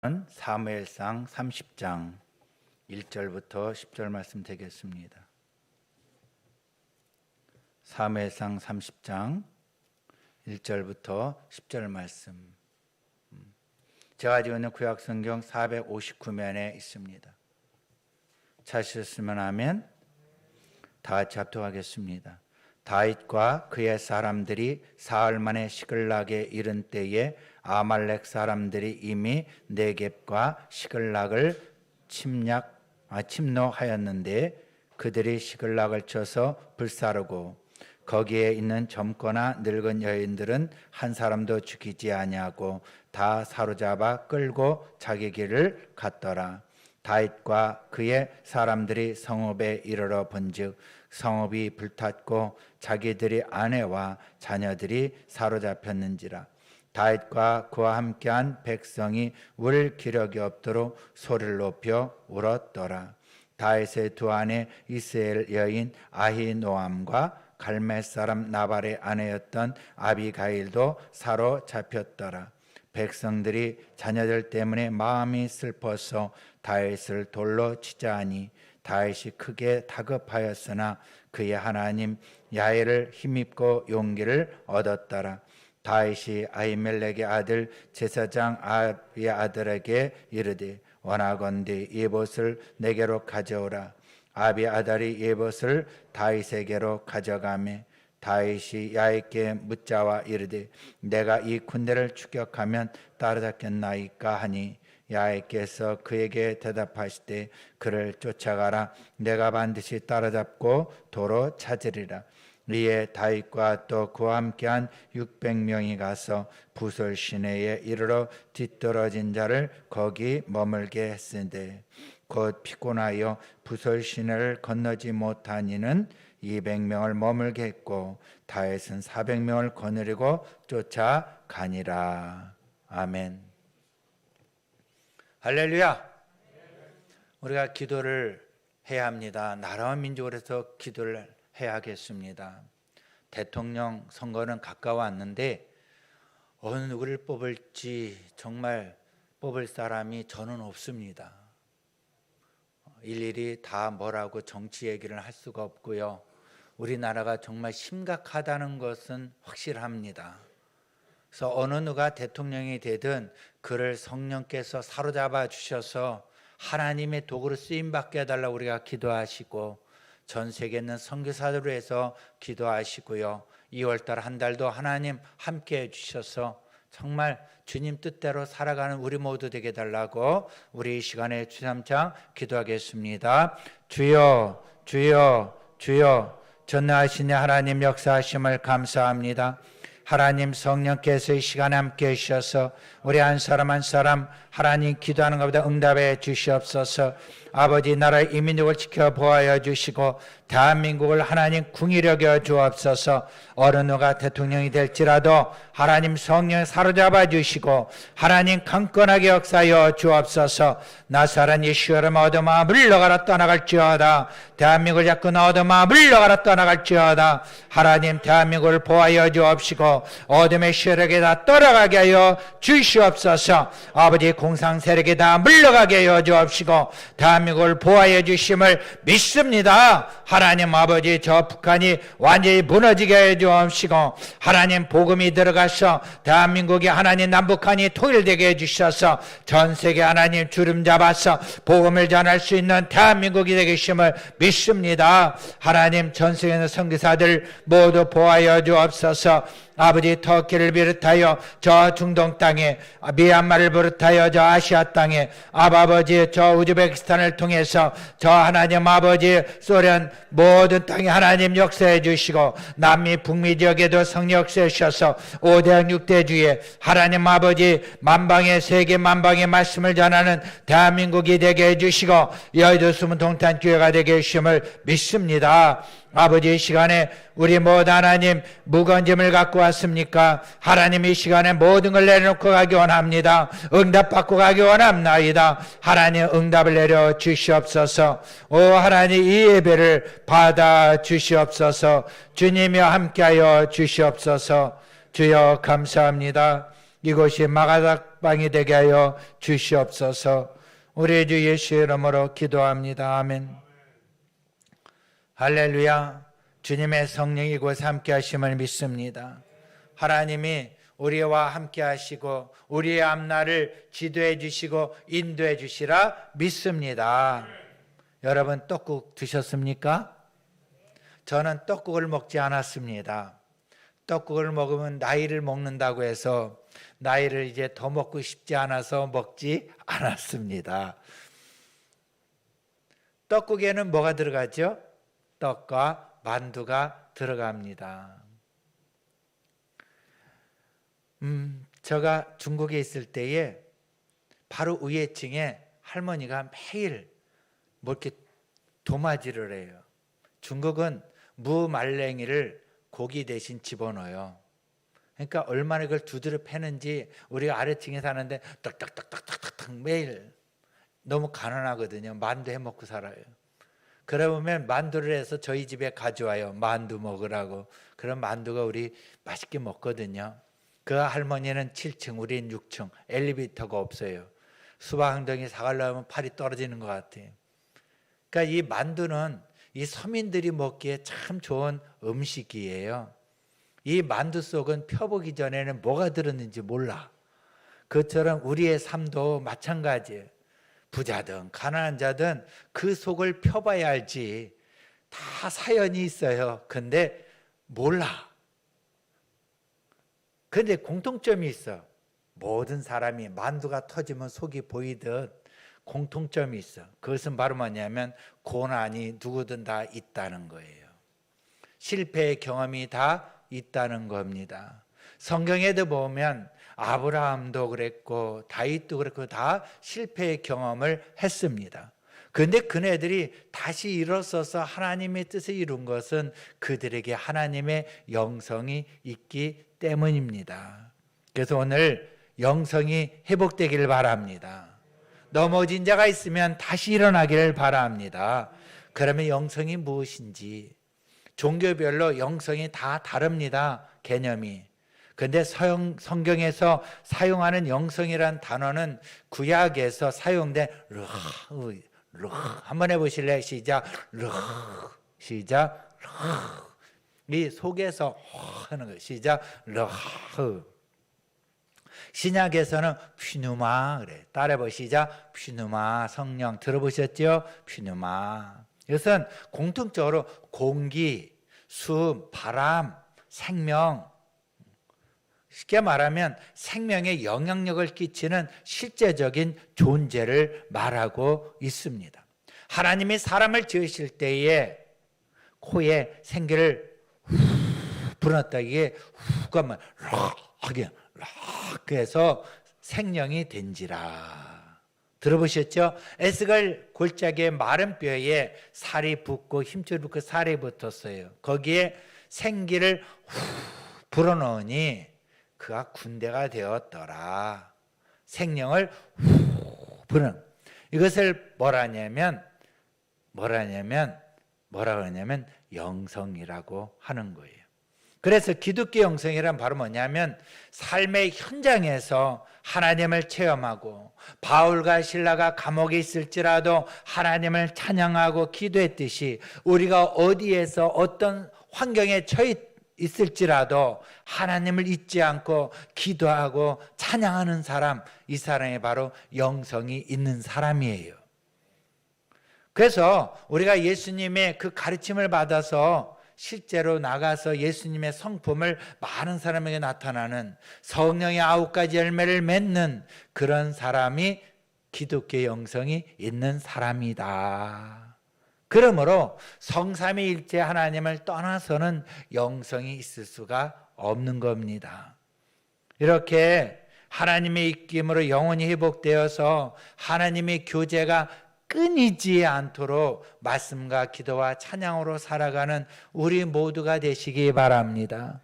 사무엘상 30장 1절부터 10절 말씀 되겠습니다. 사무엘상 30장 1절부터 10절 말씀. 제가 가지고 있는 구약성경 459면에 있습니다. 찾으셨으면 하면 다 같이 합독하겠습니다. 다윗과 그의 사람들이 사흘 만에 시글락에 이른 때에 아말렉 사람들이 이미 네겝과 시글락을 침노하였는데 그들이 시글락을 쳐서 불사르고 거기에 있는 젊거나 늙은 여인들은 한 사람도 죽이지 아니하고 다 사로잡아 끌고 자기 길을 갔더라. 다윗과 그의 사람들이 성읍에 이르러 본즉 성읍이 불탔고 자기들의 아내와 자녀들이 사로잡혔는지라. 다윗과 그와 함께한 백성이 울 기력이 없도록 소리를 높여 울었더라. 다윗의 두 아내 이스라엘 여인 아히노암과 갈멜 사람 나발의 아내였던 아비가일도 사로잡혔더라. 백성들이 자녀들 때문에 마음이 슬퍼서 다윗을 돌로 치자 하니 다윗이 크게 다급하였으나 그의 하나님 야훼를 힘입고 용기를 얻었더라. 다윗이 아히멜렉의 아들 제사장 아합의 아들에게 이르되 원하건대 예봇을 내게로 가져오라. 아합의 아들이 예봇을 다윗에게로 가져가매 다윗이 야훼께 묻자와 이르되 내가 이 군대를 추격하면 따라잡겠나이까 하니 야훼께서 그에게 대답하시되 그를 쫓아가라. 내가 반드시 따라잡고 도로 찾으리라. 이에 다윗과 또 그와 함께한 600명이 가서 부솔 시내에 이르러 뒤떨어진 자를 거기 머물게 했으되 곧 피곤하여 부솔 시내를 건너지 못한 이는 200명을 머물게 했고 다윗은 400명을 거느리고 쫓아가니라. 아멘. 할렐루야. 우리가 기도를 해야 합니다. 나라와 민족을 해서 기도를 해야 하겠습니다. 대통령 선거는 가까워왔는데 어느 누구를 뽑을지 정말 뽑을 사람이 저는 없습니다. 일일이 다 뭐라고 정치 얘기를 할 수가 없고요. 우리나라가 정말 심각하다는 것은 확실합니다. 그래서 어느 누가 대통령이 되든 그를 성령께서 사로잡아 주셔서 하나님의 도구로 쓰임받게 해달라고 우리가 기도하시고 전 세계에 있는 선교사들을 해서 기도하시고요. 2월달 한 달도 하나님 함께 해주셔서 정말 주님 뜻대로 살아가는 우리 모두 되게 해달라고 우리 이 시간에 주삼창 기도하겠습니다. 주여 주여 주여 전능하신 하나님 역사하심을 감사합니다. 하나님 성령께서 이 시간에 함께 해주셔서 우리 한 사람 한 사람 하나님 기도하는 것보다 응답해 주시옵소서. 아버지 나라의 이민족을 지켜보아여 주시고 대한민국을 하나님 궁히 여겨 주옵소서. 어느 누가 대통령이 될지라도 하나님 성령 사로잡아 주시고 하나님 강건하게 역사하여 주옵소서. 나사렛 예수 이름 얻어마 물러가라 떠나갈지어다. 대한민국을 잡고 얻어마 물러가라 떠나갈지어다. 하나님 대한민국을 보아여 주옵시고 어둠의 세력에 다 떠나가게 하여 주시옵소서. 아버지 공상 세력에 다 물러가게 하여 주옵시고 대한민국을 보아해 주심을 믿습니다. 하나님 아버지 저 북한이 완전히 무너지게 해 주옵시고 하나님 복음이 들어가서 대한민국이 하나님 남북한이 통일되게 해 주셔서 전 세계 하나님 주름 잡아서 복음을 전할 수 있는 대한민국이 되게 하심을 믿습니다. 하나님 전 세계 있는 선교사들 모두 보아해 주옵소서. 아버지 터키를 비롯하여 저 중동 땅에 미얀마를 비롯하여 저 아시아 땅에 아버지 저 우즈베키스탄을 통해서 저 하나님 아버지 소련 모든 땅에 하나님 역사해 주시고 남미 북미 지역에도 성령 역사해 주셔서 5대학 6대주에 하나님 아버지 만방의 세계 만방의 말씀을 전하는 대한민국이 되게 해 주시고 여의도 숨은 동탄 교회가 되게 해 주심을 믿습니다. 아버지 이 시간에 우리 모두 하나님 무거운 짐을 갖고 왔습니까? 하나님 이 시간에 모든 걸 내려놓고 가기 원합니다. 응답받고 가기 원합나이다. 하나님 응답을 내려 주시옵소서. 오 하나님 이 예배를 받아 주시옵소서. 주님이와 함께하여 주시옵소서. 주여 감사합니다. 이곳이 마가닥방이 되게 하여 주시옵소서. 우리 주 예수의 이름으로 기도합니다. 아멘. 할렐루야. 주님의 성령이 이곳에 함께 하심을 믿습니다. 하나님이 우리와 함께 하시고 우리의 앞날을 지도해 주시고 인도해 주시라 믿습니다. 여러분 떡국 드셨습니까? 저는 떡국을 먹지 않았습니다. 떡국을 먹으면 나이를 먹는다고 해서 나이를 이제 더 먹고 싶지 않아서 먹지 않았습니다. 떡국에는 뭐가 들어가죠? 떡과 만두가 들어갑니다. 제가 중국에 있을 때에 바로 위에층에 할머니가 매일 뭐 이렇게 도마질을 해요. 중국은 무말랭이를 고기 대신 집어넣어요. 그러니까 얼마나 그걸 두드려 패는지 우리가 아래층에 사는데 딱딱딱딱딱딱 매일 너무 가난하거든요. 만두 해 먹고 살아요. 그러면 만두를 해서 저희 집에 가져와요. 만두 먹으라고. 그럼 만두가 우리 맛있게 먹거든요. 그 할머니는 7층, 우리는 6층. 엘리베이터가 없어요. 수박 한 덩이 사가려면 팔이 떨어지는 것 같아요. 그러니까 이 만두는 이 서민들이 먹기에 참 좋은 음식이에요. 이 만두 속은 펴보기 전에는 뭐가 들었는지 몰라. 그처럼 우리의 삶도 마찬가지예요. 부자든 가난한 자든 그 속을 펴봐야 알지. 다 사연이 있어요. 근데 몰라. 근데 공통점이 있어. 모든 사람이 만두가 터지면 속이 보이듯 공통점이 있어. 그것은 바로 뭐냐면 고난이 누구든 다 있다는 거예요. 실패의 경험이 다 있다는 겁니다. 성경에도 보면 아브라함도 그랬고 다윗도 그랬고 다 실패의 경험을 했습니다. 그런데 그네들이 다시 일어서서 하나님의 뜻을 이룬 것은 그들에게 하나님의 영성이 있기 때문입니다. 그래서 오늘 영성이 회복되기를 바랍니다. 넘어진 자가 있으면 다시 일어나기를 바랍니다. 그러면 영성이 무엇인지 종교별로 영성이 다 다릅니다. 개념이. 그런데 성경에서 사용하는 영성이란 단어는 구약에서 사용된 한번 해보실래요? 시작. 시작. 이 속에서 하는 거예요. 시작. 신약에서는 퓨누마 그래. 따라해보 시작. 퓨누마 성령 들어보셨죠? 퓨누마. 이것은 공통적으로 공기, 숨, 바람, 생명. 쉽게 말하면 생명에 영향력을 끼치는 실제적인 존재를 말하고 있습니다. 하나님이 사람을 지으실 때에 코에 생기를 불어넣었다. 이게 훅 하면 락하게 해서 생명이 된지라. 들어보셨죠? 에스겔 골짜기의 마른 뼈에 살이 붙고 힘줄이 붙고 살이 붙었어요. 거기에 생기를 훅 불어넣으니 그가 군대가 되었더라. 생명을 훅 불어넣은. 이것을 뭐라 하냐면 영성이라고 하는 거예요. 그래서 기독교 영성이란 바로 뭐냐면 삶의 현장에서 하나님을 체험하고 바울과 실라가 감옥에 있을지라도 하나님을 찬양하고 기도했듯이 우리가 어디에서 어떤 환경에 처해 있을지라도 하나님을 잊지 않고 기도하고 찬양하는 사람, 이 사람이 바로 영성이 있는 사람이에요. 그래서 우리가 예수님의 그 가르침을 받아서 실제로 나가서 예수님의 성품을 많은 사람에게 나타나는 성령의 9가지 열매를 맺는 그런 사람이 기독교 영성이 있는 사람이다. 그러므로 성삼위일체 하나님을 떠나서는 영성이 있을 수가 없는 겁니다. 이렇게 하나님의 입김으로 영혼이 회복되어서 하나님의 교제가 끊이지 않도록 말씀과 기도와 찬양으로 살아가는 우리 모두가 되시기 바랍니다.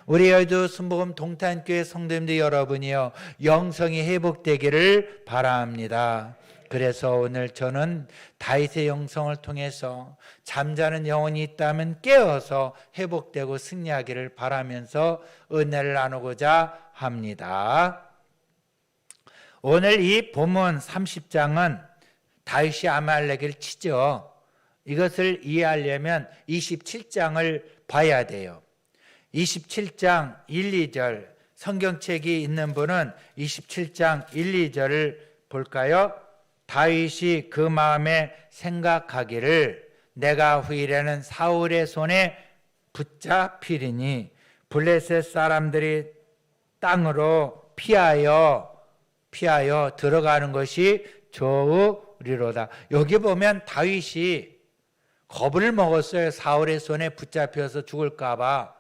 우리 여의도 순복음 동탄교회 성도님들 여러분이요, 영성이 회복되기를 바랍니다. 그래서 오늘 저는 다윗의 영성을 통해서 잠자는 영혼이 있다면 깨어서 회복되고 승리하기를 바라면서 은혜를 나누고자 합니다. 오늘 이 본문 30장은 다윗이 아말렉을 치죠. 이것을 이해하려면 27장을 봐야 돼요. 27장 1, 2절 성경책이 있는 분은 27장 1, 2절을 볼까요? 다윗이 그 마음에 생각하기를 내가 후일에는 사울의 손에 붙잡히리니 블레셋 사람들이 땅으로 피하여 들어가는 것이 좋으리로다. 여기 보면 다윗이 겁을 먹었어요. 사울의 손에 붙잡혀서 죽을까 봐.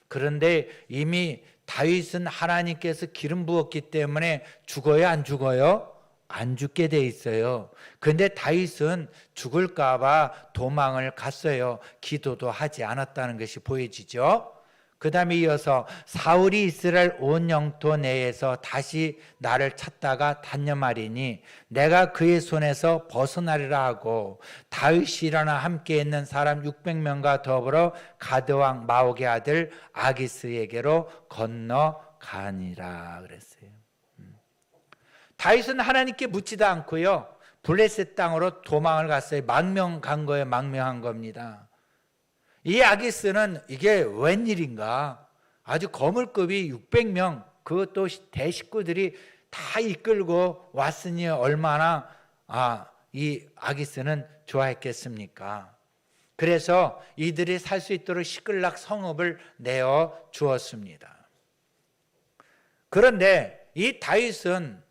그런데 이미 다윗은 하나님께서 기름 부었기 때문에 죽어요, 안 죽어요? 안 죽게 돼 있어요. 그런데 다윗은 죽을까 봐 도망을 갔어요. 기도도 하지 않았다는 것이 보여지죠. 그 다음에 이어서 사울이 이스라엘 온 영토 내에서 다시 나를 찾다가 단념하리니 내가 그의 손에서 벗어나리라 하고 다윗이 일어나 함께 있는 사람 600명과 더불어 가드왕 마옥의 아들 아기스에게로 건너가니라 그랬어요. 다윗은 하나님께 묻지도 않고요. 블레셋 땅으로 도망을 갔어요. 망명 간 거예요. 망명한 겁니다. 이 아기스는 이게 웬일인가? 아주 거물급이 600명, 그것도 대식구들이 다 이끌고 왔으니 얼마나 이 아기스는 좋아했겠습니까? 그래서 이들이 살 수 있도록 시클락 성읍을 내어 주었습니다. 그런데 이 다윗은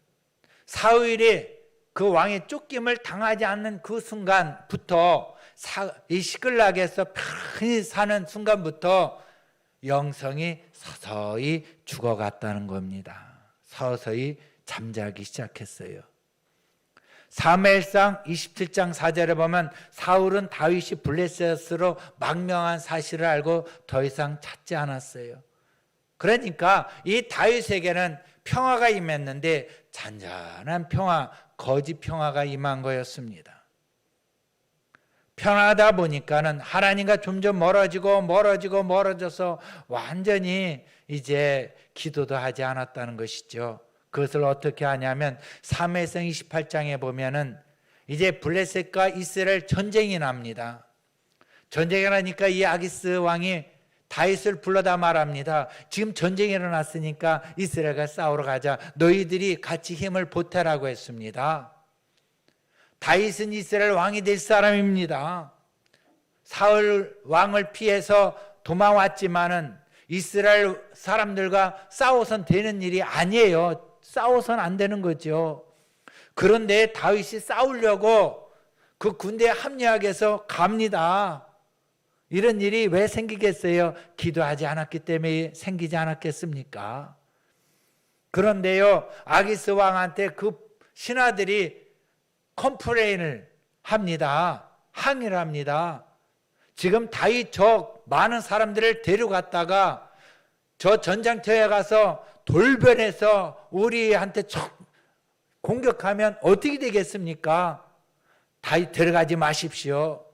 사울이 그 왕의 쫓김을 당하지 않는 그 순간부터 이 시클락에서 편히 사는 순간부터 영성이 서서히 죽어갔다는 겁니다. 서서히 잠자기 시작했어요. 사무엘상 27장 4절에 보면 사울은 다윗이 블레셋으로 망명한 사실을 알고 더 이상 찾지 않았어요. 그러니까 이 다윗에게는 평화가 임했는데 잔잔한 평화, 거짓 평화가 임한 거였습니다. 편하다 보니까는 하나님과 점점 멀어져서 완전히 이제 기도도 하지 않았다는 것이죠. 그것을 어떻게 하냐면 사무엘상 28장에 보면은 이제 블레셋과 이스라엘 전쟁이 납니다. 전쟁이 나니까 이 아기스 왕이 다윗을 불러다 말합니다. 지금 전쟁이 일어났으니까 이스라엘과 싸우러 가자. 너희들이 같이 힘을 보태라고 했습니다. 다윗은 이스라엘 왕이 될 사람입니다. 사울 왕을 피해서 도망왔지만은 이스라엘 사람들과 싸워선 되는 일이 아니에요. 싸워선 안 되는 거죠. 그런데 다윗이 싸우려고 그 군대에 합류하기 위해서 갑니다. 이런 일이 왜 생기겠어요? 기도하지 않았기 때문에 생기지 않았겠습니까? 그런데요, 아기스 왕한테 그 신하들이 컴플레인을 합니다. 항의를 합니다. 지금 다윗 저 많은 사람들을 데려갔다가 저 전장터에 가서 돌변해서 우리한테 공격하면 어떻게 되겠습니까? 다윗 데려가지 마십시오.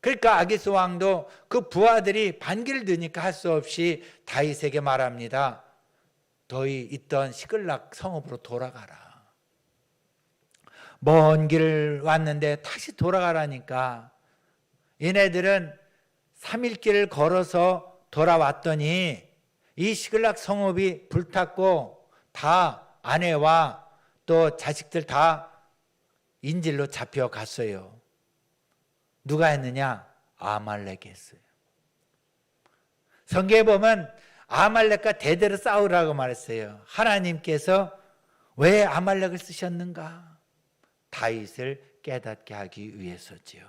그러니까 아기스 왕도 그 부하들이 반기를 드니까 할 수 없이 다윗에게 말합니다. 너희 있던 시클락 성읍으로 돌아가라. 먼 길을 왔는데 다시 돌아가라니까 얘네들은 3일 길을 걸어서 돌아왔더니 이 시클락 성읍이 불탔고 다 아내와 또 자식들 다 인질로 잡혀갔어요. 누가 했느냐? 아말렉이 했어요. 성경에 보면 아말렉과 대대로 싸우라고 말했어요. 하나님께서 왜 아말렉을 쓰셨는가? 다윗을 깨닫게 하기 위해서지요.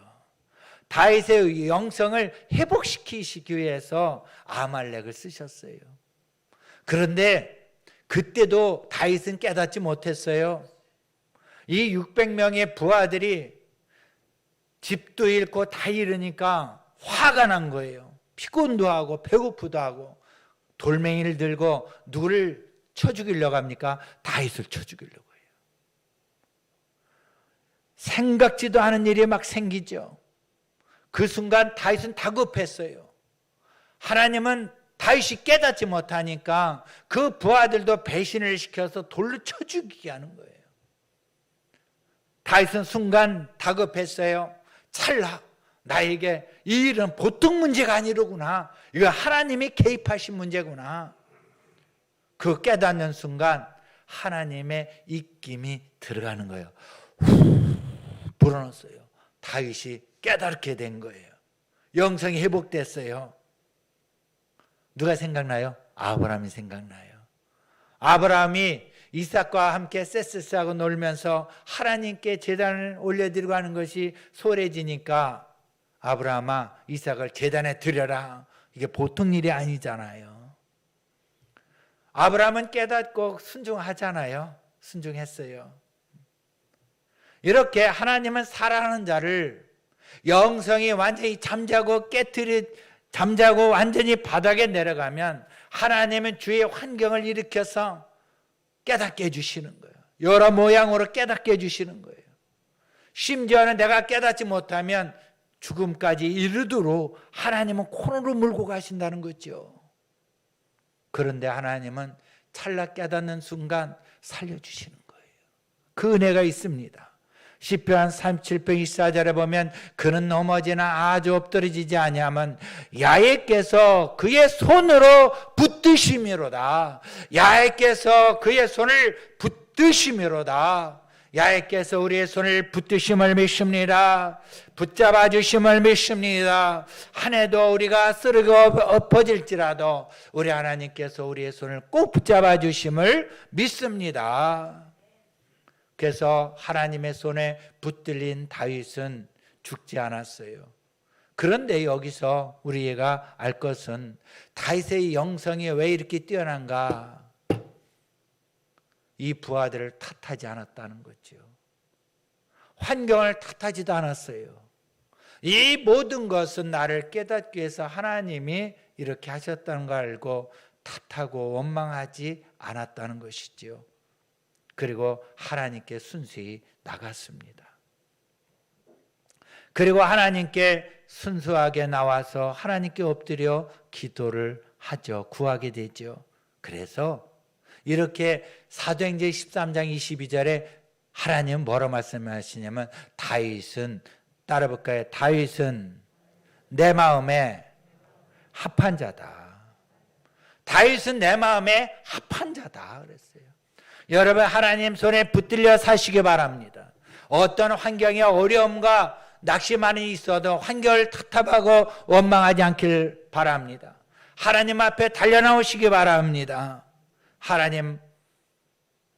다윗의 영성을 회복시키시기 위해서 아말렉을 쓰셨어요. 그런데 그때도 다윗은 깨닫지 못했어요. 이 600명의 부하들이 집도 잃고 다 잃으니까 화가 난 거예요. 피곤도 하고 배고프도 하고 돌멩이를 들고 누구를 쳐 죽이려고 합니까? 다윗을 쳐 죽이려고 해요. 생각지도 않은 일이 막 생기죠. 그 순간 다윗은 다급했어요. 하나님은 다윗이 깨닫지 못하니까 그 부하들도 배신을 시켜서 돌로 쳐 죽이게 하는 거예요. 다윗은 순간 다급했어요. 찰나 나에게 이 일은 보통 문제가 아니로구나. 이거 하나님이 개입하신 문제구나. 그 깨닫는 순간 하나님의 입김이 들어가는 거예요. 후 불어넣었어요. 다윗이 깨닫게 된 거예요. 영성이 회복됐어요. 누가 생각나요? 아브라함이 생각나요. 아브라함이 이삭과 함께 세스하고 놀면서 하나님께 제단을 올려드리고 하는 것이 소홀해지니까 아브라함아 이삭을 제단에 드려라. 이게 보통 일이 아니잖아요. 아브라함은 깨닫고 순종하잖아요. 순종했어요. 이렇게 하나님은 사랑하는 자를 영성이 완전히 잠자고 완전히 바닥에 내려가면 하나님은 주의 환경을 일으켜서 깨닫게 해주시는 거예요. 여러 모양으로 깨닫게 해주시는 거예요. 심지어는 내가 깨닫지 못하면 죽음까지 이르도록 하나님은 코너로 몰고 가신다는 거죠. 그런데 하나님은 찰나 깨닫는 순간 살려주시는 거예요. 그 은혜가 있습니다. 시편 37편 24절에 보면 그는 넘어지나 아주 엎드러지지 아니하면 야훼께서 그의 손으로 붙드심이로다. 야훼께서 그의 손을 붙드심이로다. 야훼께서 우리의 손을 붙드심을 믿습니다. 붙잡아 주심을 믿습니다. 한 해도 우리가 쓰러져 엎어질지라도 우리 하나님께서 우리의 손을 꼭 붙잡아 주심을 믿습니다. 그래서 하나님의 손에 붙들린 다윗은 죽지 않았어요. 그런데 여기서 우리가 알 것은 다윗의 영성이 왜 이렇게 뛰어난가? 이 부하들을 탓하지 않았다는 거죠. 환경을 탓하지도 않았어요. 이 모든 것은 나를 깨닫기 위해서 하나님이 이렇게 하셨다는 걸 알고 탓하고 원망하지 않았다는 것이죠. 그리고 하나님께 순수히 나갔습니다. 그리고 하나님께 순수하게 나와서 하나님께 엎드려 기도를 하죠. 구하게 되죠. 그래서 이렇게 사도행전 13장 22절에 하나님은 뭐라고 말씀하시냐면 다윗은 따라 볼까요? 다윗은 내 마음에 합한 자다. 다윗은 내 마음에 합한 자다 그랬어요. 여러분 하나님 손에 붙들려 사시기 바랍니다. 어떤 환경의 어려움과 낙심만이 있어도 환경을 탓하고 원망하지 않길 바랍니다. 하나님 앞에 달려나오시기 바랍니다. 하나님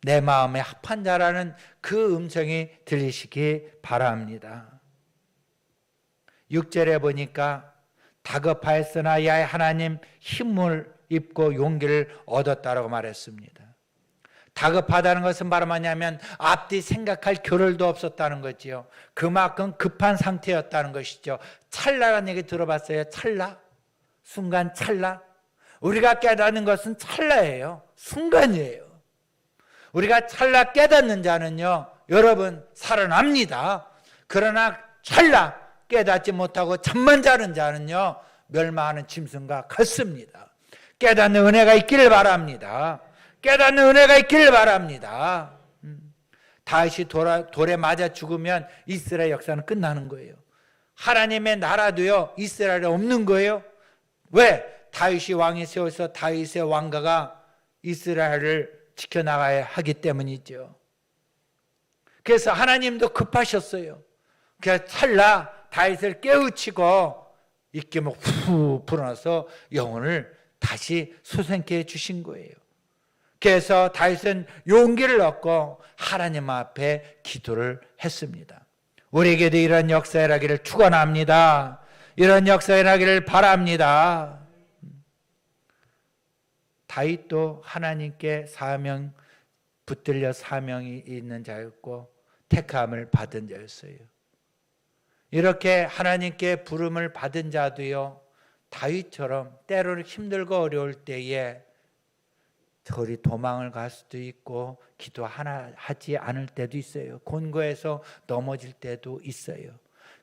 내 마음에 합한 자라는 그 음성이 들리시기 바랍니다. 6절에 보니까 다급하였으나 야 하나님 힘을 입고 용기를 얻었다라고 말했습니다. 다급하다는 것은 바로 뭐냐면 앞뒤 생각할 겨를도 없었다는 거지요. 그만큼 급한 상태였다는 것이죠. 찰나라는 얘기 들어봤어요? 찰나? 순간 찰나? 우리가 깨닫는 것은 찰나예요. 순간이에요. 우리가 찰나 깨닫는 자는요, 여러분 살아납니다. 그러나 찰나 깨닫지 못하고 잠만 자는 자는요 멸망하는 짐승과 같습니다. 깨닫는 은혜가 있기를 바랍니다. 깨닫는 은혜가 있기를 바랍니다. 다윗이 돌에 맞아 죽으면 이스라엘 역사는 끝나는 거예요. 하나님의 나라도요 이스라엘에 없는 거예요. 왜? 다윗이 왕이 세워서 다윗의 왕가가 이스라엘을 지켜나가야 하기 때문이죠. 그래서 하나님도 급하셨어요. 그래서 찰나 다윗을 깨우치고 입김을 후 불어넣어서 영혼을 다시 소생케 해주신 거예요. 그래서 다윗은 용기를 얻고 하나님 앞에 기도를 했습니다. 우리에게도 이런 역사가 일어나기를 축원합니다. 이런 역사가 일어나기를 바랍니다. 다윗도 하나님께 사명 붙들려 사명이 있는 자였고 택함을 받은 자였어요. 이렇게 하나님께 부름을 받은 자도요 다윗처럼 때로는 힘들고 어려울 때에 저리 도망을 갈 수도 있고 기도 하나 하지 않을 때도 있어요. 곤고해서 넘어질 때도 있어요.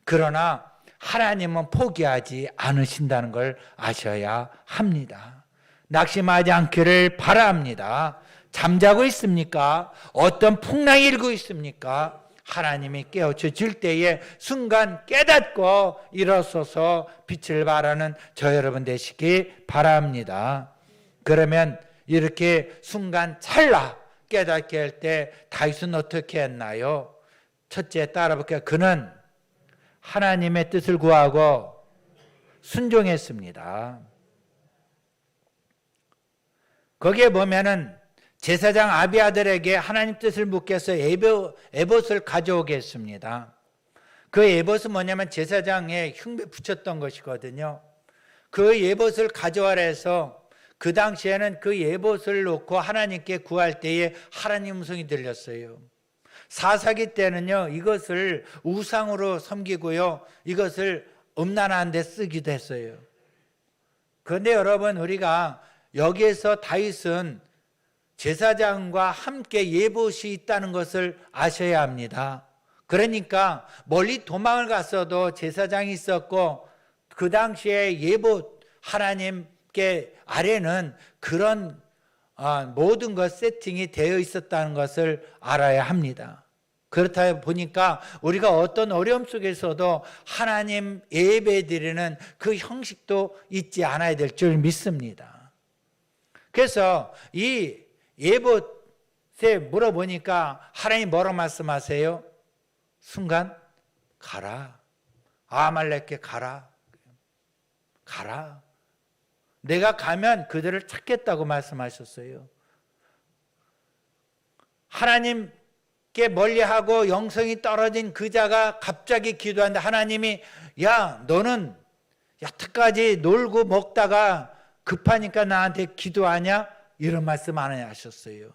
그러나 하나님은 포기하지 않으신다는 걸 아셔야 합니다. 낙심하지 않기를 바랍니다. 잠자고 있습니까? 어떤 풍랑이 일고 있습니까? 하나님이 깨우쳐 줄 때에 순간 깨닫고 일어서서 빛을 발하는 저 여러분 되시기 바랍니다. 그러면 이렇게 순간 찰나 깨닫게 할 때 다윗은 어떻게 했나요? 첫째 따라볼게요. 그는 하나님의 뜻을 구하고 순종했습니다. 거기에 보면은 제사장 아비아들에게 하나님 뜻을 묻게서 에봇을 가져오게 했습니다. 그 에봇은 뭐냐면 제사장의 흉배 붙였던 것이거든요. 그 에봇을 가져와라 해서 그 당시에는 그 에봇을 놓고 하나님께 구할 때에 하나님 음성이 들렸어요. 사사기 때는요, 이것을 우상으로 섬기고요, 이것을 음란한 데 쓰기도 했어요. 그런데 여러분, 우리가 여기에서 다윗은 제사장과 함께 에봇이 있다는 것을 아셔야 합니다. 그러니까 멀리 도망을 갔어도 제사장이 있었고 그 당시에 에봇 하나님께 아래는 그런 모든 것 세팅이 되어 있었다는 것을 알아야 합니다. 그렇다 보니까 우리가 어떤 어려움 속에서도 하나님 예배드리는 그 형식도 잊지 않아야 될 줄 믿습니다. 그래서 이 에봇에 물어보니까 하나님 뭐라고 말씀하세요? 순간 가라. 아말렉에 가라. 가라. 내가 가면 그들을 찾겠다고 말씀하셨어요. 하나님께 멀리하고 영성이 떨어진 그 자가 갑자기 기도하는데 하나님이 야 너는 여태까지 놀고 먹다가 급하니까 나한테 기도하냐? 이런 말씀 안 하셨어요.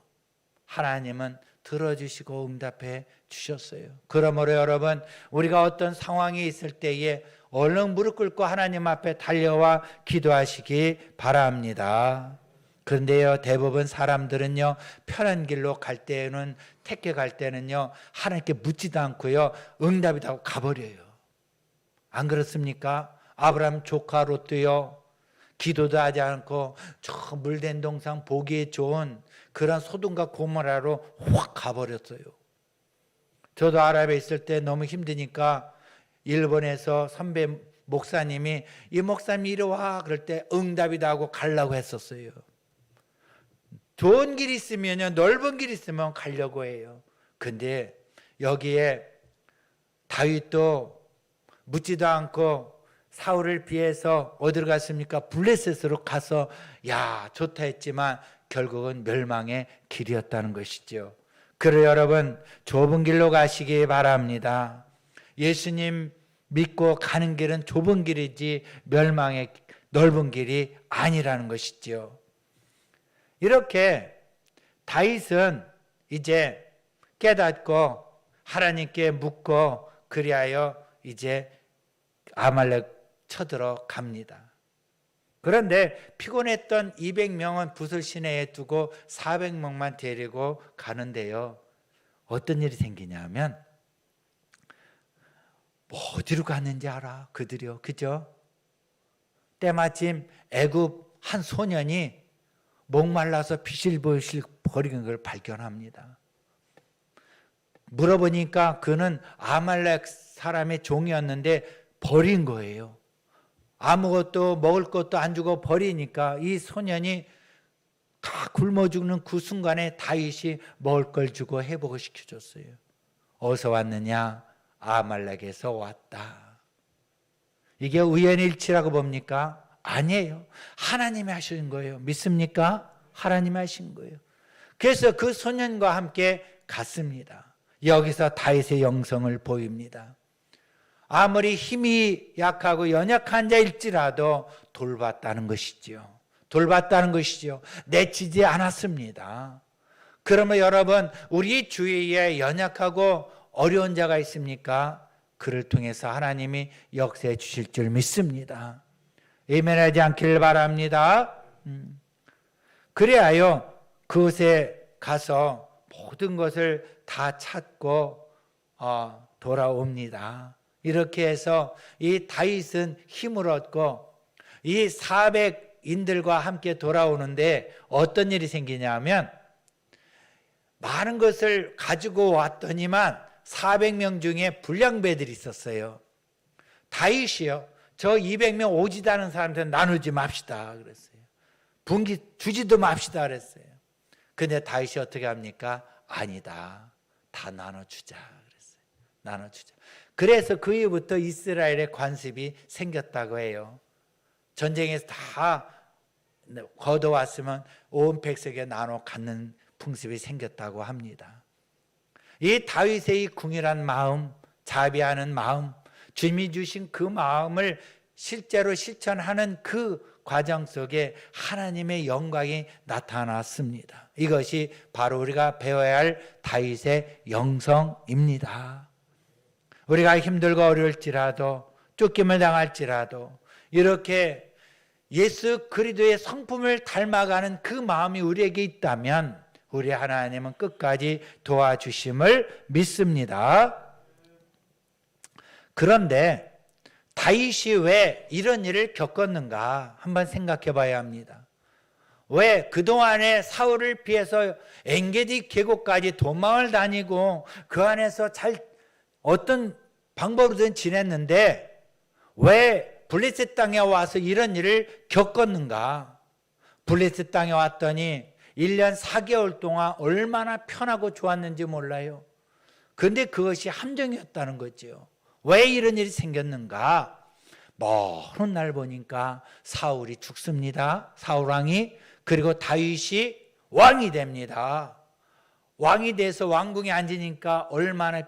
하나님은 들어주시고 응답해 주셨어요. 그러므로 여러분, 우리가 어떤 상황이 있을 때에 얼른 무릎 꿇고 하나님 앞에 달려와 기도하시기 바랍니다. 그런데요, 대부분 사람들은요, 편한 길로 갈 때는, 택해 갈 때는요, 하나님께 묻지도 않고요, 응답이 다 가버려요. 안 그렇습니까? 아브라함 조카 롯도요, 기도도 하지 않고 저 물된 동상 보기에 좋은 그런 소돔과 고모라로 확 가버렸어요. 저도 아랍에 있을 때 너무 힘드니까 일본에서 선배 목사님이 이 목사님 이리 와 그럴 때 응답이다 하고 가려고 했었어요. 좋은 길이 있으면요, 넓은 길이 있으면 가려고 해요. 근데 여기에 다윗도 묻지도 않고 사울을 피해서 어디로 갔습니까? 블레셋으로 가서 야 좋다 했지만 결국은 멸망의 길이었다는 것이죠. 그래서 여러분, 좁은 길로 가시기 바랍니다. 예수님 믿고 가는 길은 좁은 길이지 멸망의 넓은 길이 아니라는 것이죠. 이렇게 다윗은 이제 깨닫고 하나님께 묻고 그리하여 이제 아말렉 쳐들어 갑니다. 그런데 피곤했던 200명은 붓을 시내에 두고 400명만 데리고 가는데요, 어떤 일이 생기냐면 뭐 어디로 갔는지 알아? 그들이요, 그죠? 때마침 애굽 한 소년이 목말라서 비실비실 버리는 걸 발견합니다. 물어보니까 그는 아말렉 사람의 종이었는데 버린 거예요. 아무것도 먹을 것도 안 주고 버리니까 이 소년이 다 굶어 죽는 그 순간에 다윗이 먹을 걸 주고 회복을 시켜줬어요. 어디서 왔느냐? 아말렉에서 왔다. 이게 우연일치라고 봅니까? 아니에요. 하나님이 하신 거예요. 믿습니까? 하나님이 하신 거예요. 그래서 그 소년과 함께 갔습니다. 여기서 다윗의 영성을 보입니다. 아무리 힘이 약하고 연약한 자일지라도 돌봤다는 것이죠. 돌봤다는 것이죠. 내치지 않았습니다. 그러면 여러분, 우리 주위에 연약하고 어려운 자가 있습니까? 그를 통해서 하나님이 역사해 주실 줄 믿습니다. 예면하지 않기를 바랍니다. 그래야요, 그곳에 가서 모든 것을 다 찾고 돌아옵니다. 이렇게 해서 이 다윗은 힘을 얻고 이 400 인들과 함께 돌아오는데 어떤 일이 생기냐면 많은 것을 가지고 왔더니만 400명 중에 불량배들이 있었어요. 다윗이요. 저 200명 오지도 않은 사람한테 나누지 맙시다 그랬어요. 분기 주지도 맙시다 그랬어요. 근데 다윗이 어떻게 합니까? 아니다. 다 나눠주자 그랬어요. 나눠주자. 그래서 그 이후부터 이스라엘의 관습이 생겼다고 해요. 전쟁에서 다 거둬왔으면 온 백성에게 나눠 갖는 풍습이 생겼다고 합니다. 이 다윗의 이 궁일한 마음, 자비하는 마음, 주님이 주신 그 마음을 실제로 실천하는 그 과정 속에 하나님의 영광이 나타났습니다. 이것이 바로 우리가 배워야 할 다윗의 영성입니다. 우리가 힘들고 어려울지라도 쫓김을 당할지라도 이렇게 예수 그리스도의 성품을 닮아가는 그 마음이 우리에게 있다면 우리 하나님은 끝까지 도와주심을 믿습니다. 그런데 다윗이 왜 이런 일을 겪었는가 한번 생각해 봐야 합니다. 왜 그동안에 사울을 피해서 엔게디 계곡까지 도망을 다니고 그 안에서 잘 어떤 방법으로든 지냈는데 왜 블레셋 땅에 와서 이런 일을 겪었는가? 블레셋 땅에 왔더니 1년 4개월 동안 얼마나 편하고 좋았는지 몰라요. 그런데 그것이 함정이었다는 거죠. 왜 이런 일이 생겼는가? 먼 날 보니까 사울이 죽습니다. 사울왕이. 그리고 다윗이 왕이 됩니다. 왕이 돼서 왕궁에 앉으니까 얼마나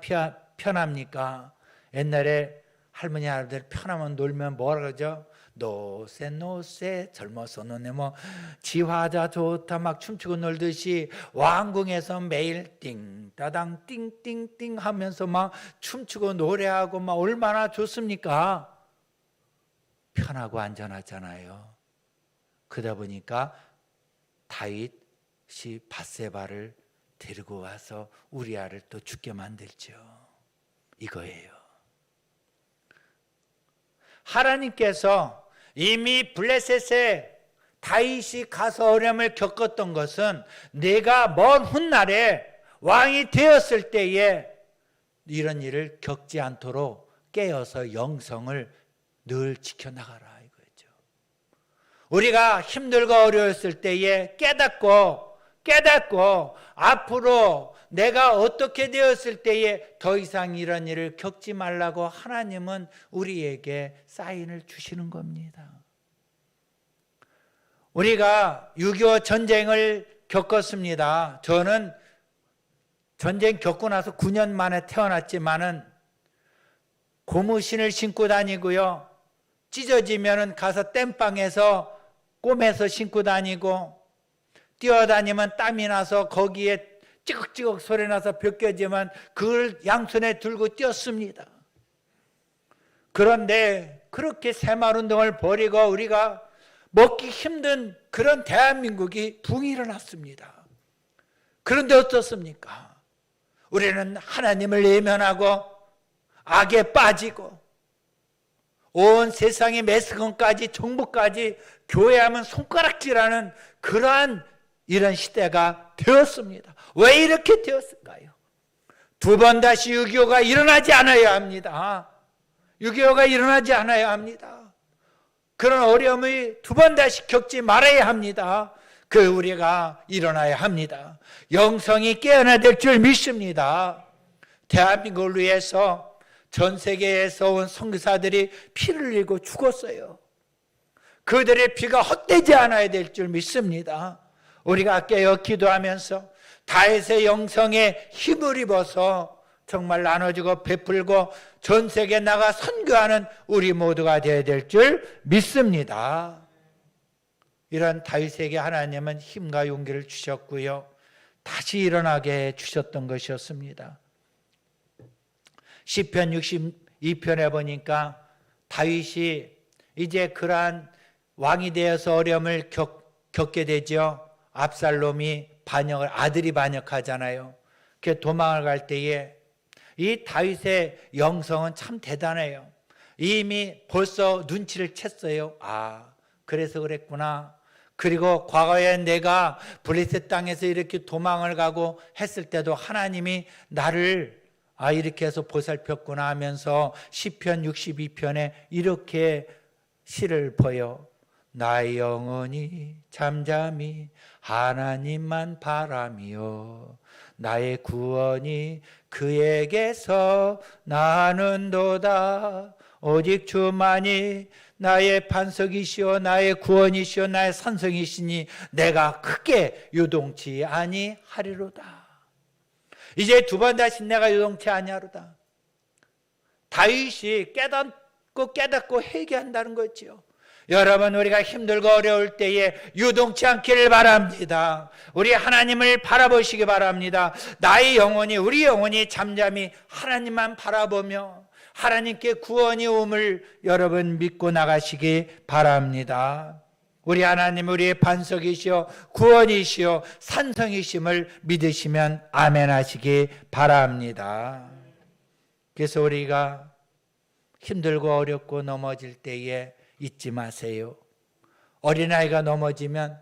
편합니까? 옛날에 할머니 할아버지들 편하면 놀면 뭐라 그러죠? 노세 노세 젊어서 노네 뭐 지화자 좋다 막 춤추고 놀듯이 왕궁에서 매일 띵따당 띵띵띵 하면서 막 춤추고 노래하고 막 얼마나 좋습니까? 편하고 안전하잖아요. 그러다 보니까 다윗이 밧세바를 데리고 와서 우리아를 또 죽게 만들죠. 이거예요. 하나님께서 이미 블레셋에 다윗이 가서 어려움을 겪었던 것은 내가 먼 훗날에 왕이 되었을 때에 이런 일을 겪지 않도록 깨어서 영성을 늘 지켜나가라 이거죠. 우리가 힘들고 어려웠을 때에 깨닫고 앞으로 내가 어떻게 되었을 때에 더 이상 이런 일을 겪지 말라고 하나님은 우리에게 사인을 주시는 겁니다. 우리가 6.25 전쟁을 겪었습니다. 저는 전쟁 겪고 나서 9년 만에 태어났지만은 고무신을 신고 다니고요. 찢어지면은 가서 땜빵에서 꼬매서 신고 다니고 뛰어다니면 땀이 나서 거기에 찌걱찌걱 소리 나서 벗겨지면 그걸 양손에 들고 뛰었습니다. 그런데 그렇게 새마을운동을 벌이고 우리가 먹기 힘든 그런 대한민국이 붕이 일어났습니다. 그런데 어떻습니까? 우리는 하나님을 외면하고 악에 빠지고 온 세상의 매스컴까지 정부까지 교회하면 손가락질하는 그러한 이런 시대가 되었습니다. 왜 이렇게 되었을까요? 두 번 다시 6.25가 일어나지 않아야 합니다. 6.25가 일어나지 않아야 합니다. 그런 어려움을 두 번 다시 겪지 말아야 합니다. 그 우리가 일어나야 합니다. 영성이 깨어나야 될 줄 믿습니다. 대한민국을 위해서 전 세계에서 온 선교사들이 피를 흘리고 죽었어요. 그들의 피가 헛되지 않아야 될 줄 믿습니다. 우리가 깨어 기도하면서 다윗의 영성에 힘을 입어서 정말 나눠주고 베풀고 전 세계에 나가 선교하는 우리 모두가 되어야 될 줄 믿습니다. 이런 다윗에게 하나님은 힘과 용기를 주셨고요. 다시 일어나게 주셨던 것이었습니다. 시편 62편에 보니까 다윗이 이제 그러한 왕이 되어서 어려움을 겪게 되죠. 압살롬이 아들이 반역하잖아요. 그 도망을 갈 때에 이 다윗의 영성은 참 대단해요. 이미 벌써 눈치를 챘어요. 그래서 그랬구나. 그리고 과거에 내가 블레셋 땅에서 이렇게 도망을 가고 했을 때도 하나님이 나를 이렇게 해서 보살폈구나 하면서 시편 62편에 이렇게 시를 보여. 나의 영혼이 잠잠히 하나님만 바라며 나의 구원이 그에게서 나는도다. 오직 주만이 나의 반석이시오 나의 구원이시오 나의 산성이시니 내가 크게 요동치 아니하리로다. 이제 두 번 다시 내가 요동치 아니하리로다. 다윗이 깨닫고 회개한다는 거지요. 여러분, 우리가 힘들고 어려울 때에 유동치 않기를 바랍니다. 우리 하나님을 바라보시기 바랍니다. 나의 영혼이, 우리 영혼이 잠잠히 하나님만 바라보며 하나님께 구원이 옴을 여러분 믿고 나가시기 바랍니다. 우리 하나님, 우리의 반석이시오 구원이시오 산성이심을 믿으시면 아멘 하시기 바랍니다. 그래서 우리가 힘들고 어렵고 넘어질 때에 잊지 마세요. 어린아이가 넘어지면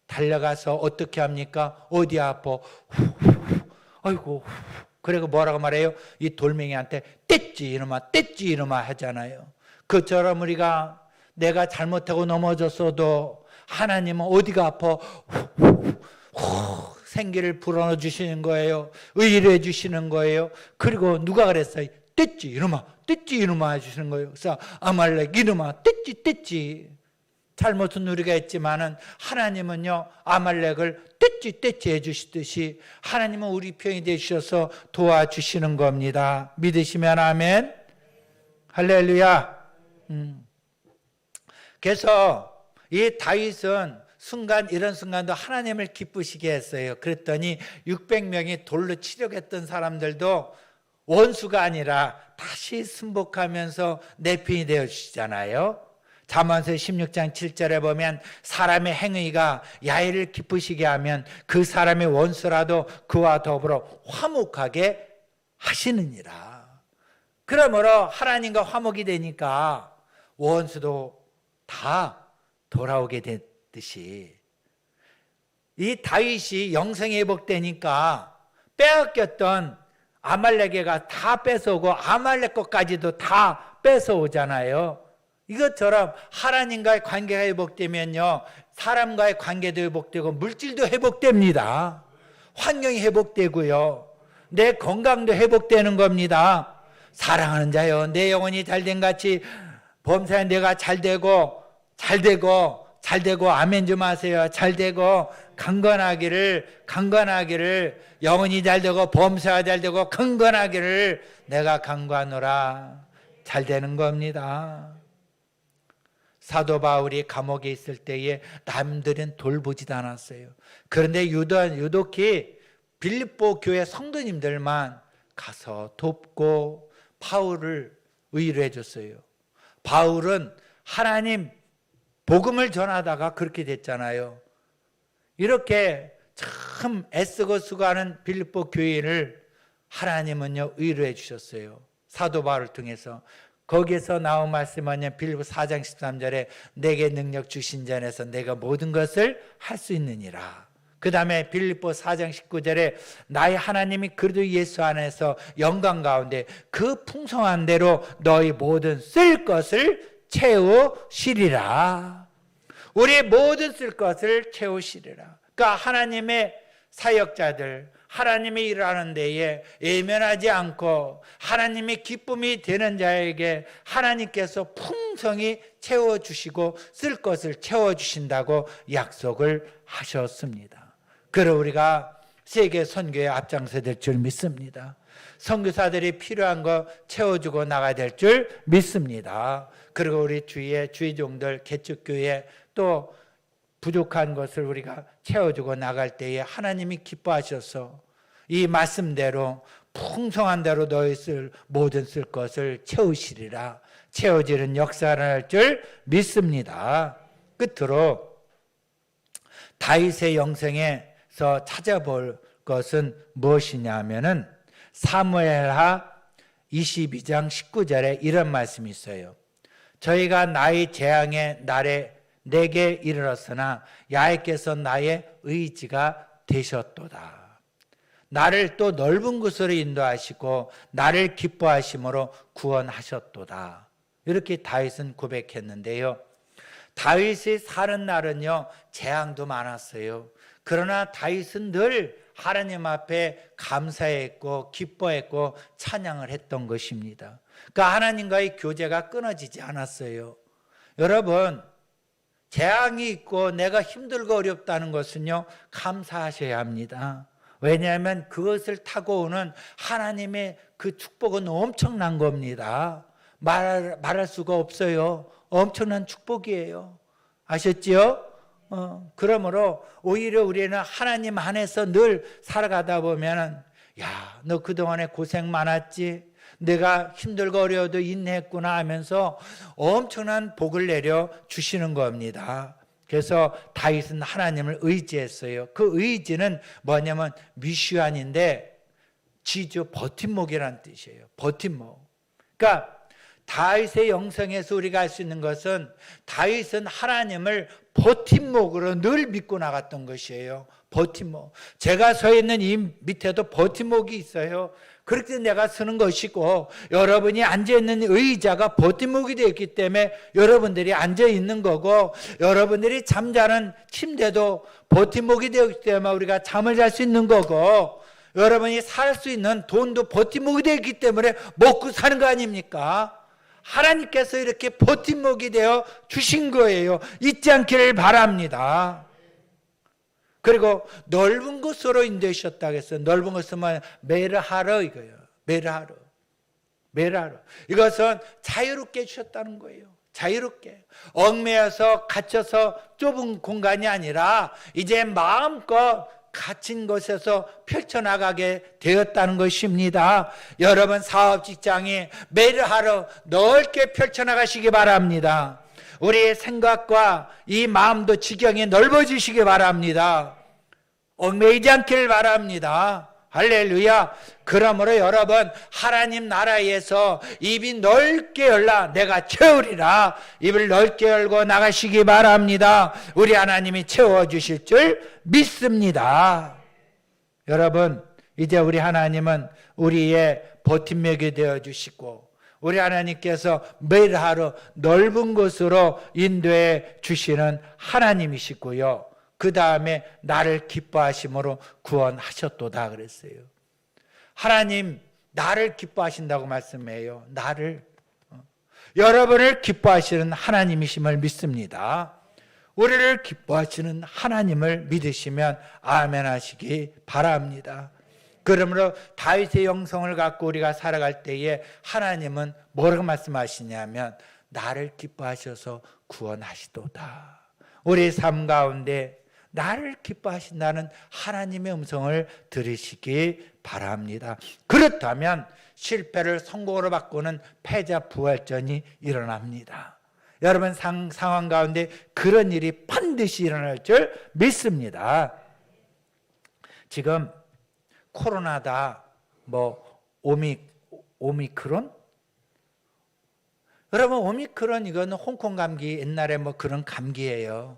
달려가서 어떻게 합니까? 어디 아파? 아이고. 그리고 뭐라고 말해요? 이 돌멩이한테 뗐지 이놈아 하잖아요. 그처럼 우리가 내가 잘못하고 넘어졌어도 하나님은 어디가 아파? 생기를 불어넣어 주시는 거예요. 의를 해 주시는 거예요. 그리고 누가 그랬어요? 뗐지 이놈아 해주시는 거예요. 그래서 아말렉 이놈아 뗐지. 잘못은 우리가 했지만은 하나님은요 아말렉을 뗐지 해주시듯이 하나님은 우리 편이 되셔서 도와주시는 겁니다. 믿으시면 아멘. 할렐루야. 그래서 이 다윗은 이런 순간도 하나님을 기쁘시게 했어요. 그랬더니 600명이 돌로 치려했던 사람들도 원수가 아니라 다시 승복하면서 내 편이 되어주시잖아요. 잠언서 16장 7절에 보면 사람의 행위가 야훼를 기쁘시게 하면 그 사람의 원수라도 그와 더불어 화목하게 하시느니라. 그러므로 하나님과 화목이 되니까 원수도 다 돌아오게 됐듯이 이 다윗이 영생이 회복되니까 빼앗겼던 아말렉에가 다 뺏어오고 아말렉 것까지도 다 뺏어오잖아요. 이것처럼 하나님과의 관계가 회복되면요 사람과의 관계도 회복되고 물질도 회복됩니다. 환경이 회복되고요 내 건강도 회복되는 겁니다. 사랑하는 자여 내 영혼이 잘된 같이 범사에 내가 잘되고 아멘 좀 하세요. 잘되고 강건하기를 영혼이 잘되고 범사가 잘되고 강건하기를 내가 강구하노라. 잘되는 겁니다. 사도 바울이 감옥에 있을 때에 남들은 돌보지도 않았어요. 그런데 유독히 빌립보 교회 성도님들만 가서 돕고 바울을 위로해 줬어요. 바울은 하나님 복음을 전하다가 그렇게 됐잖아요. 이렇게 참 애쓰고 수고하는 빌립보 교회를 하나님은요 위로해 주셨어요. 사도 바울을 통해서. 거기에서 나온 말씀은 빌립보 4장 13절에 내게 능력 주신 자 안에서 내가 모든 것을 할 수 있느니라. 그 다음에 빌립보 4장 19절에 나의 하나님이 그리스도 예수 안에서 영광 가운데 그 풍성한 대로 너희 모든 쓸 것을 채우시리라. 우리의 모든 쓸 것을 채우시리라. 그러니까 하나님의 사역자들, 하나님의 일을 하는 데에 예면하지 않고 하나님의 기쁨이 되는 자에게 하나님께서 풍성히 채워주시고 쓸 것을 채워주신다고 약속을 하셨습니다. 그러 우리가 세계 선교에 앞장서야 될 줄 믿습니다. 선교사들이 필요한 거 채워주고 나가야 될 줄 믿습니다. 그리고 우리 주위의 주의종들, 개척교회 또 부족한 것을 우리가 채워주고 나갈 때에 하나님이 기뻐하셔서 이 말씀대로 풍성한 대로 너희 모든 쓸 것을 채우시리라. 채워지는 역사를 할 줄 믿습니다. 끝으로 다윗의 영생에서 찾아볼 것은 무엇이냐 하면은 사무엘하 22장 19절에 이런 말씀이 있어요. 저희가 나의 재앙의 날에 내게 이르렀으나 야훼께서 나의 의지가 되셨도다. 나를 또 넓은 곳으로 인도하시고 나를 기뻐하심으로 구원하셨도다. 이렇게 다윗은 고백했는데요. 다윗이 사는 날은요, 재앙도 많았어요. 그러나 다윗은 늘 하나님 앞에 감사했고 기뻐했고 찬양을 했던 것입니다. 그러니까 하나님과의 교제가 끊어지지 않았어요. 여러분, 재앙이 있고 내가 힘들고 어렵다는 것은요, 감사하셔야 합니다. 왜냐하면 그것을 타고 오는 하나님의 그 축복은 엄청난 겁니다. 말할 수가 없어요. 엄청난 축복이에요. 아셨지요? 그러므로 오히려 우리는 하나님 안에서 늘 살아가다 보면은, 야, 너 그동안에 고생 많았지? 내가 힘들고 어려워도 인내했구나 하면서 엄청난 복을 내려 주시는 겁니다. 그래서 다윗은 하나님을 의지했어요. 그 의지는 뭐냐면 미슈안인데 지죠, 버팀목이라는 뜻이에요. 버팀목. 그러니까 다윗의 영성에서 우리가 알 수 있는 것은 다윗은 하나님을 버팀목으로 늘 믿고 나갔던 것이에요. 버팀목. 제가 서 있는 이 밑에도 버팀목이 있어요. 그렇게 내가 쓰는 것이고, 여러분이 앉아있는 의자가 버팀목이 되어 있기 때문에 여러분들이 앉아있는 거고, 여러분들이 잠자는 침대도 버팀목이 되어 있기 때문에 우리가 잠을 잘 수 있는 거고, 여러분이 살 수 있는 돈도 버팀목이 되어 있기 때문에 먹고 사는 거 아닙니까? 하나님께서 이렇게 버팀목이 되어 주신 거예요. 잊지 않기를 바랍니다. 그리고 넓은 곳으로 인도하셨다고 했어요. 넓은 곳은 메르하르 이거예요. 메르하르. 이것은 자유롭게 주셨다는 거예요. 자유롭게. 얽매여서 갇혀서 좁은 공간이 아니라 이제 마음껏 갇힌 곳에서 펼쳐나가게 되었다는 것입니다. 여러분 사업 직장이 메르하르 넓게 펼쳐나가시기 바랍니다. 우리의 생각과 이 마음도 지경이 넓어지시기 바랍니다. 얽매이지 않기를 바랍니다. 할렐루야. 그러므로 여러분, 하나님 나라에서 입이 넓게 열라 내가 채우리라. 입을 넓게 열고 나가시기 바랍니다. 우리 하나님이 채워주실 줄 믿습니다. 여러분, 이제 우리 하나님은 우리의 버팀목이 되어주시고, 우리 하나님께서 매일 하루 넓은 곳으로 인도해 주시는 하나님이시고요. 그 다음에 나를 기뻐하심으로 구원하셨도다 그랬어요. 하나님 나를 기뻐하신다고 말씀해요. 나를. 여러분을 기뻐하시는 하나님이심을 믿습니다. 우리를 기뻐하시는 하나님을 믿으시면 아멘 하시기 바랍니다. 그러므로 다윗의 영성을 갖고 우리가 살아갈 때에 하나님은 뭐라고 말씀하시냐면 나를 기뻐하셔서 구원하시도다. 우리 삶 가운데 나를 기뻐하신다는 하나님의 음성을 들으시기 바랍니다. 그렇다면 실패를 성공으로 바꾸는 패자 부활전이 일어납니다. 여러분 상황 가운데 그런 일이 반드시 일어날 줄 믿습니다. 지금 코로나다 오미크론? 여러분 오미크론 이거는 홍콩 감기 옛날에 그런 감기예요.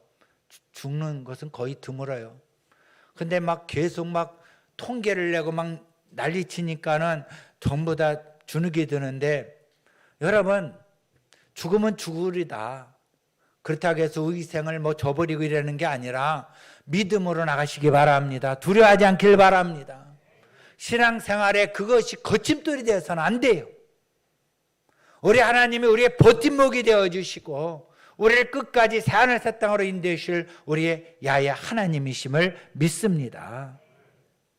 죽는 것은 거의 드물어요. 근데 계속 통계를 내고 난리치니까는 전부 다 주눅이 드는데, 여러분 죽으면 죽으리다. 그렇다고 해서 의생을 저버리고 이러는 게 아니라 믿음으로 나가시기 바랍니다. 두려워하지 않길 바랍니다. 신앙생활에 그것이 거침돌이 되어서는 안 돼요. 우리 하나님이 우리의 버팀목이 되어주시고 우리를 끝까지 새하늘 새 땅으로 인도해 주실 우리의 야훼 하나님이심을 믿습니다.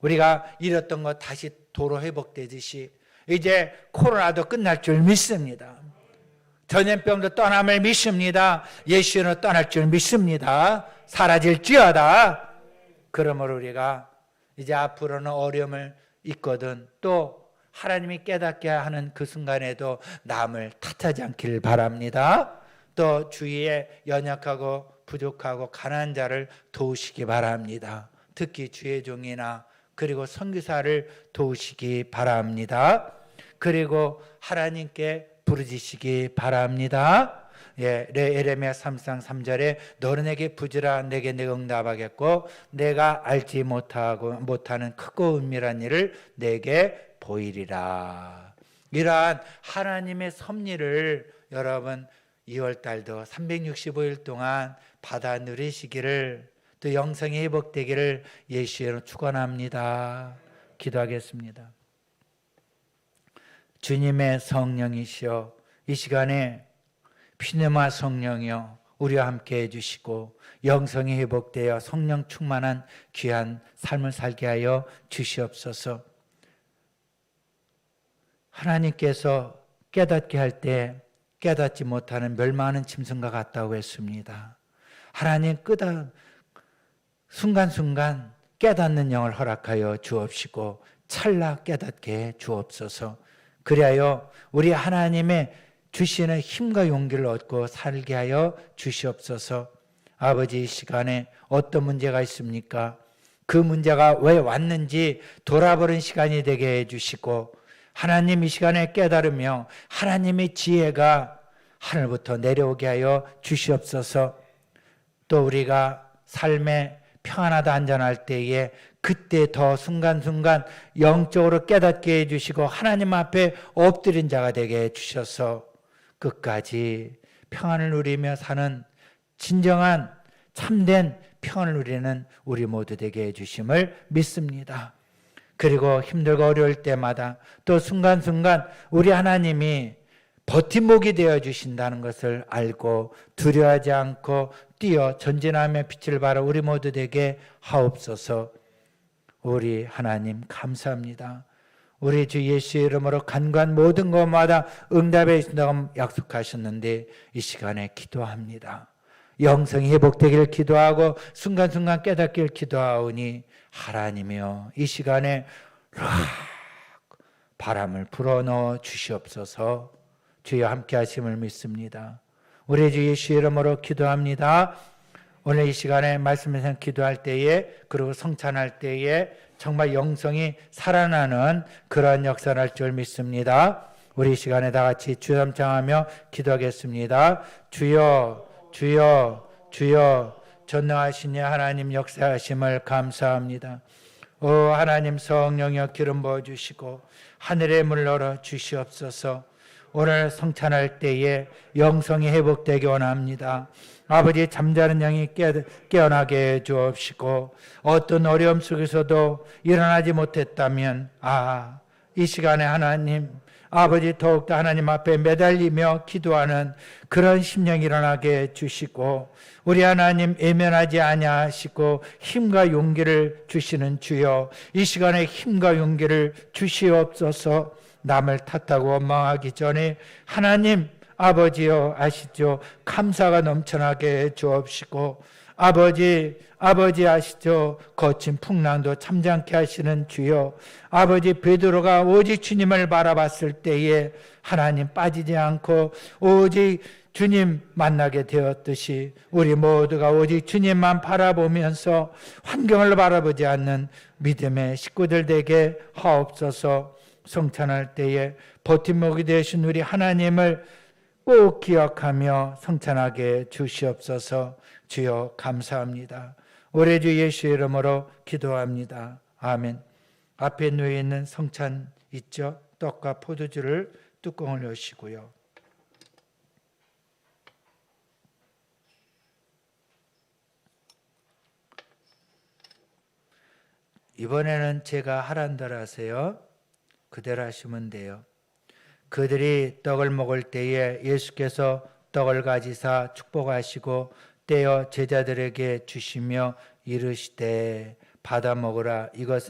우리가 잃었던 것 다시 도로 회복되듯이 이제 코로나도 끝날 줄 믿습니다. 전염병도 떠남을 믿습니다. 예수는 떠날 줄 믿습니다. 사라질지어다. 그러므로 우리가 이제 앞으로는 어려움을 있거든 또 하나님이 깨닫게 하는 그 순간에도 남을 탓하지 않기를 바랍니다. 또 주위에 연약하고 부족하고 가난한 자를 도우시기 바랍니다. 특히 주의 종이나 그리고 선교사를 도우시기 바랍니다. 그리고 하나님께 부르짖으시기 바랍니다. 에레미야 3장 3절에 너는 내게 부지라 내게 응답하겠고 내가 알지 못하는 크고 은밀한 일을 내게 보이리라. 이러한 하나님의 섭리를 여러분 2월달도 365일 동안 받아 누리시기를, 또 영성이 회복되기를 예수로 축원합니다. 기도하겠습니다. 주님의 성령이시여, 이 시간에 피네마 성령이여 우리와 함께 해주시고 영성이 회복되어 성령 충만한 귀한 삶을 살게 하여 주시옵소서. 하나님께서 깨닫게 할 때 깨닫지 못하는 멸망하는 짐승과 같다고 했습니다. 하나님 순간순간 깨닫는 영을 허락하여 주옵시고 찰나 깨닫게 해 주옵소서. 그리하여 우리 하나님의 주시는 힘과 용기를 얻고 살게 하여 주시옵소서. 아버지, 이 시간에 어떤 문제가 있습니까? 그 문제가 왜 왔는지 돌아보는 시간이 되게 해주시고 하나님 이 시간에 깨달으며 하나님의 지혜가 하늘부터 내려오게 하여 주시옵소서. 또 우리가 삶에 평안하다 안전할 때에 그때 더 순간순간 영적으로 깨닫게 해주시고 하나님 앞에 엎드린 자가 되게 해주셔서 끝까지 평안을 누리며 사는 진정한 참된 평안을 누리는 우리 모두 되게 해주심을 믿습니다. 그리고 힘들고 어려울 때마다 또 순간순간 우리 하나님이 버팀목이 되어주신다는 것을 알고 두려워하지 않고 뛰어 전진하며 빛을 발하 우리 모두 되게 하옵소서. 우리 하나님 감사합니다. 우리 주 예수의 이름으로 간구한 모든 것마다 응답해 주신다고 약속하셨는데 이 시간에 기도합니다. 영성이 회복되기를 기도하고 순간순간 깨닫기를 기도하오니 하나님이여 이 시간에 바람을 불어넣어 주시옵소서. 주여 함께 하심을 믿습니다. 우리 주 예수 이름으로 기도합니다. 오늘 이 시간에 말씀에서 기도할 때에 그리고 성찬할 때에 정말 영성이 살아나는 그러한 역사를 할 줄 믿습니다. 우리 이 시간에 다 같이 주여 함청하며 기도하겠습니다. 주여 주여 주여 전능하신 하나님 역사하심을 감사합니다. 오 하나님 성령여 기름 부어주시고 하늘의 문 열어 주시옵소서. 오늘 성찬할 때에 영성이 회복되기 원합니다. 아버지 잠자는 영이 깨어나게 해 주옵시고 어떤 어려움 속에서도 일어나지 못했다면 이 시간에 하나님 아버지 더욱더 하나님 앞에 매달리며 기도하는 그런 심령이 일어나게 해주시고 우리 하나님 외면하지 아니하시고 힘과 용기를 주시는 주여 이 시간에 힘과 용기를 주시옵소서. 남을 탓하고 원망하기 전에 하나님 아버지여 아시죠? 감사가 넘쳐나게 해 주옵시고 아버지 아시죠? 거친 풍랑도 참지 않게 하시는 주여 아버지 베드로가 오직 주님을 바라봤을 때에 하나님 빠지지 않고 오직 주님 만나게 되었듯이 우리 모두가 오직 주님만 바라보면서 환경을 바라보지 않는 믿음의 식구들 되게 하옵소서. 성찬할 때에 버팀목이 되신 우리 하나님을 꼭 기억하며 성찬하게 주시옵소서. 주여 감사합니다. 우리 주 예수 이름으로 기도합니다. 아멘. 앞에 놓여 있는 성찬 있죠? 떡과 포도주를 뚜껑을 여시고요. 이번에는 제가 하란 대로 하세요. 그대로 하시면 돼요. 그들이 떡을 먹을 때에 예수께서 떡을 가지사 축복하시고 떼어 제자들에게 주시며 이르시되 받아 먹으라 이것은